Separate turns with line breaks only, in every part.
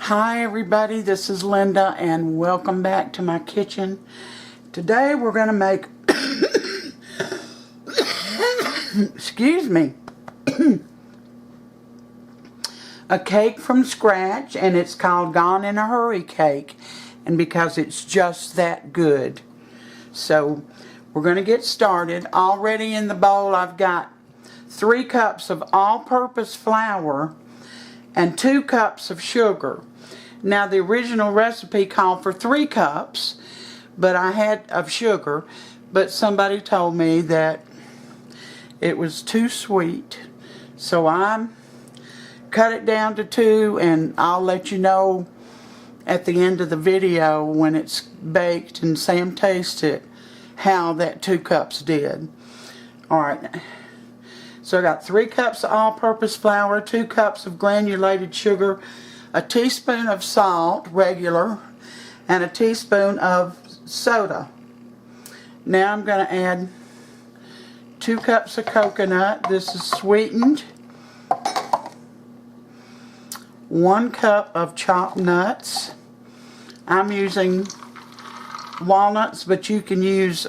Hi everybody, this is Linda and welcome back to my kitchen. Today we're going to make excuse me a cake from scratch, and it's called Gone in a Hurry cake, and because it's just that good. So we're going to get started. Already in the bowl I've got 3 cups of all-purpose flour and 2 cups of sugar. Now the original recipe called for 3 cups of sugar, but somebody told me that it was too sweet, so I cut it down to 2, and I'll let you know at the end of the video when it's baked and Sam tastes it how that 2 cups did. Alright, so I got 3 cups of all-purpose flour, 2 cups of granulated sugar, a teaspoon of salt, regular, and a teaspoon of soda. Now I'm going to add 2 cups of coconut. This is sweetened. 1 cup of chopped nuts. I'm using walnuts, but you can use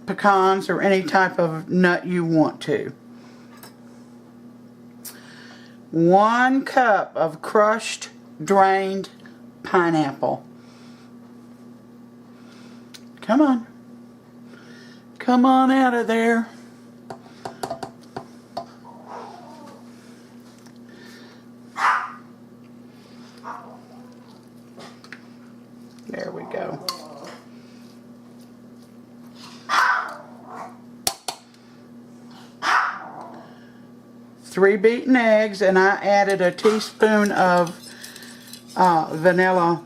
pecans or any type of nut you want to. 1 cup of crushed, drained pineapple. Come on. Come on out of there. There we go. 3 beaten eggs, and I added a teaspoon of vanilla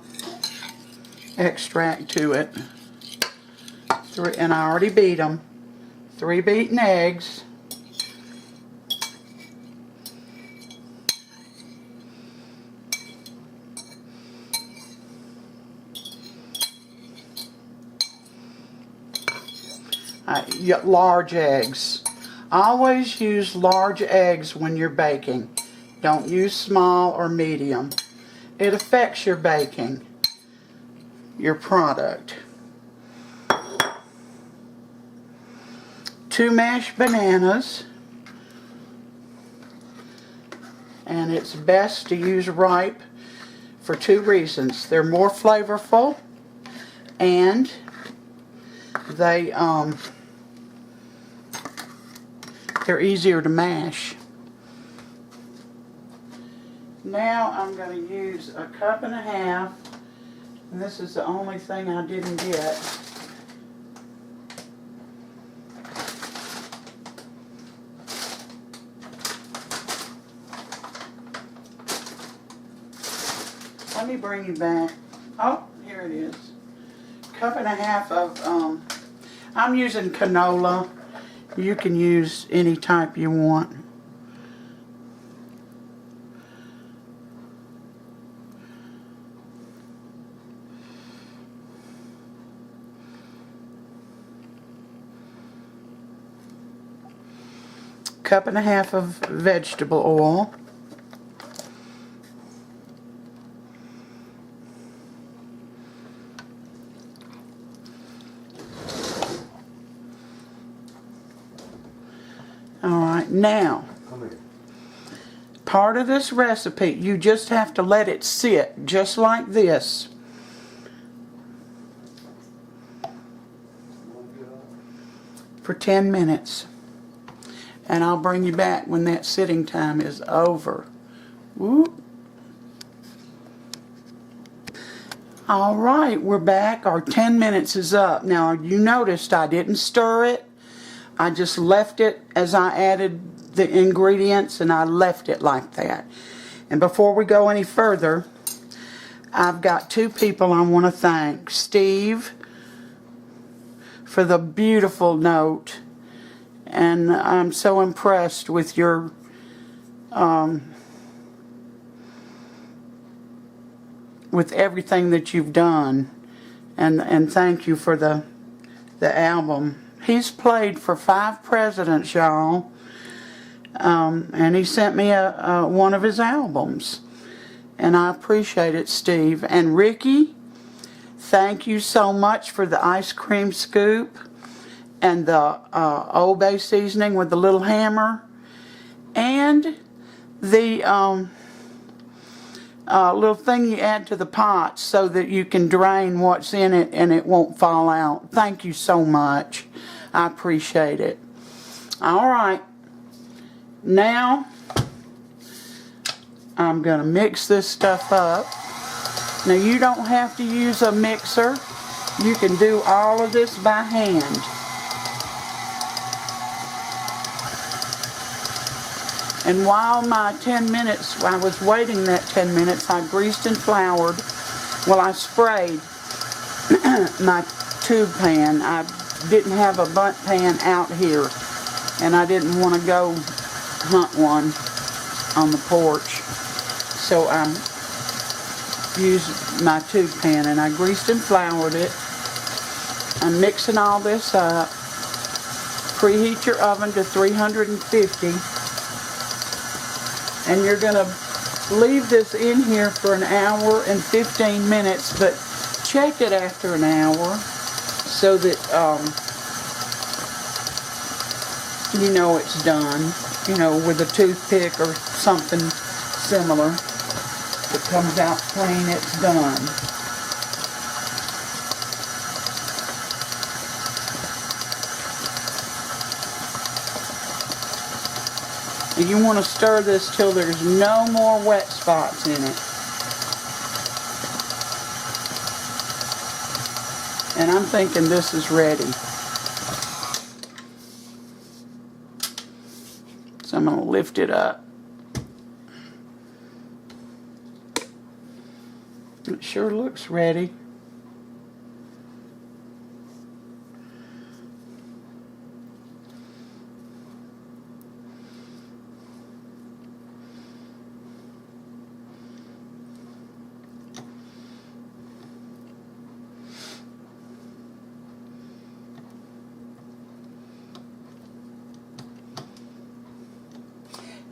extract to it. And I already beat them. 3 beaten eggs. Large eggs. Always use large eggs when you're baking. Don't use small or medium. It affects your baking, your product. 2 mashed bananas. And it's best to use ripe for 2 reasons. They're more flavorful, and they're easier to mash. Now I'm going to use a cup and a half, and this is the only thing I didn't get. Let me bring you back. Oh, here it is. Cup and a half of, I'm using canola. You can use any type you want. Cup and a half of vegetable oil. Alright, now, part of this recipe, you just have to let it sit just like this for 10 minutes. And I'll bring you back when that sitting time is over. Whoop. Alright, we're back. Our 10 minutes is up. Now, you noticed I didn't stir it. I just left it as I added the ingredients, and I left it like that. And before we go any further, I've got 2 people I want to thank. Steve for the beautiful note, and I'm so impressed with your with everything that you've done, and thank you for the album. He's played for 5 presidents, y'all. And he sent me one of his albums. And I appreciate it, Steve. And Ricky, thank you so much for the ice cream scoop and the Old Bay seasoning with the little hammer. And the little thing you add to the pot so that you can drain what's in it and it won't fall out. Thank you so much. I appreciate it. Alright. Now, I'm going to mix this stuff up. Now, you don't have to use a mixer. You can do all of this by hand. And while my 10 minutes, I was waiting that 10 minutes, I greased and floured. Well, I sprayed my tube pan. I didn't have a Bundt pan out here, and I didn't want to go hunt one on the porch. So I used my tube pan, and I greased and floured it. I'm mixing all this up. Preheat your oven to 350. And you're going to leave this in here for an hour and 15 minutes, but check it after an hour so that you know it's done, you know, with a toothpick or something similar. If it comes out clean, it's done. And you want to stir this till there's no more wet spots in it. And I'm thinking this is ready. So I'm going to lift it up. It sure looks ready.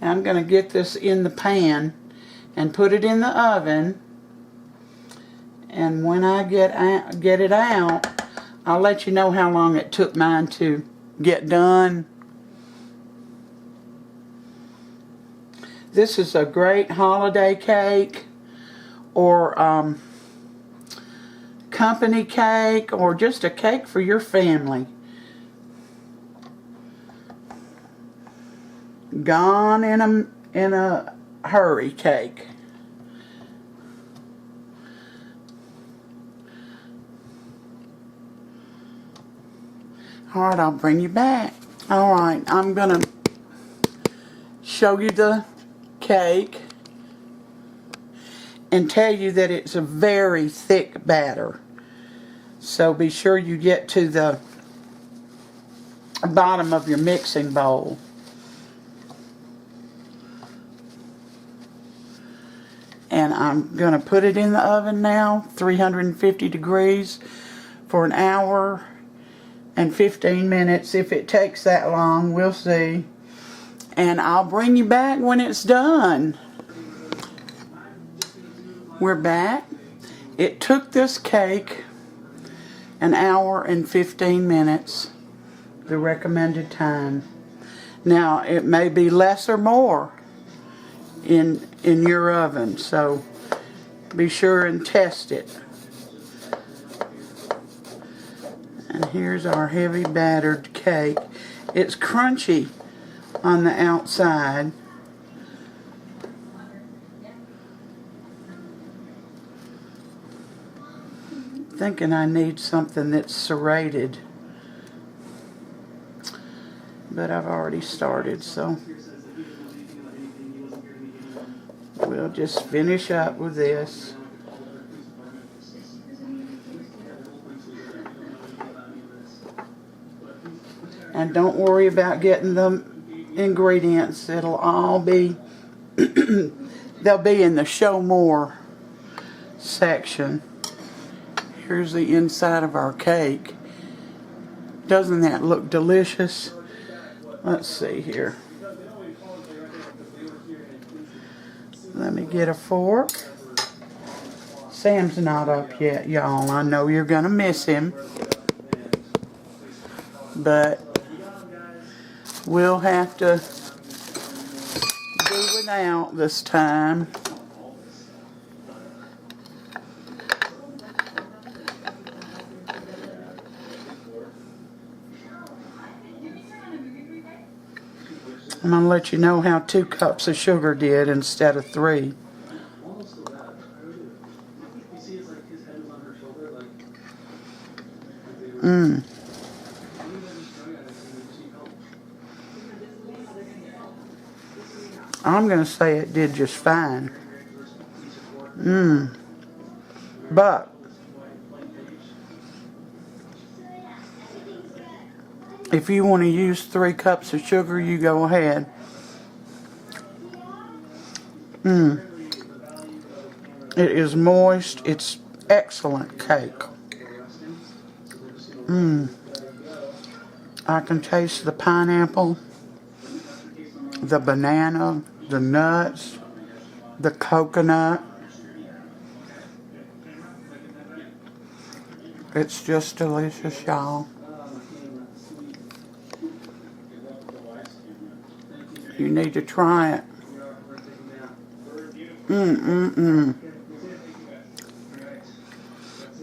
I'm going to get this in the pan and put it in the oven, and when I get it out, I'll let you know how long it took mine to get done. This is a great holiday cake or company cake or just a cake for your family. Gone in a hurry cake. Alright, I'll bring you back. Alright, I'm gonna show you the cake and tell you that it's a very thick batter. So be sure you get to the bottom of your mixing bowl. And I'm going to put it in the oven now, 350 degrees, for an hour and 15 minutes. If it takes that long, we'll see. And I'll bring you back when it's done. We're back. It took this cake an hour and 15 minutes, the recommended time. Now, it may be less or more in your oven, so be sure and test it. And here's our heavy battered cake. It's crunchy on the outside. Thinking I need something that's serrated, but I've already started, so we'll just finish up with this. And don't worry about getting the ingredients. It'll all be, they'll be in the show more section. Here's the inside of our cake. Doesn't that look delicious? Let's see here. Let me get a fork. Sam's not up yet, y'all. I know you're going to miss him. But we'll have to do without this time. I'm going to let you know how 2 cups of sugar did instead of 3. I'm going to say it did just fine. But if you want to use 3 cups of sugar, you go ahead. It is moist. It's excellent cake. I can taste the pineapple, the banana, the nuts, the coconut. It's just delicious, y'all. You need to try it.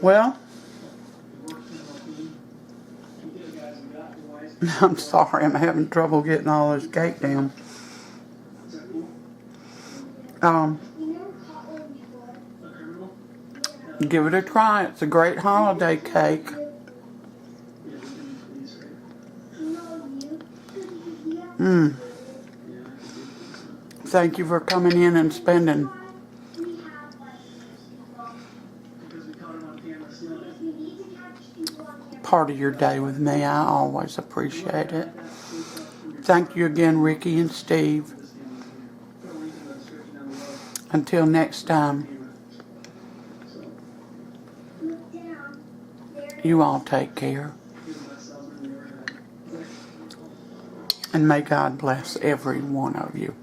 Well, I'm sorry, I'm having trouble getting all this cake down. Give it a try. It's a great holiday cake. Thank you for coming in and spending part of your day with me. I always appreciate it. Thank you again, Ricky and Steve. Until next time, you all take care. And may God bless every one of you.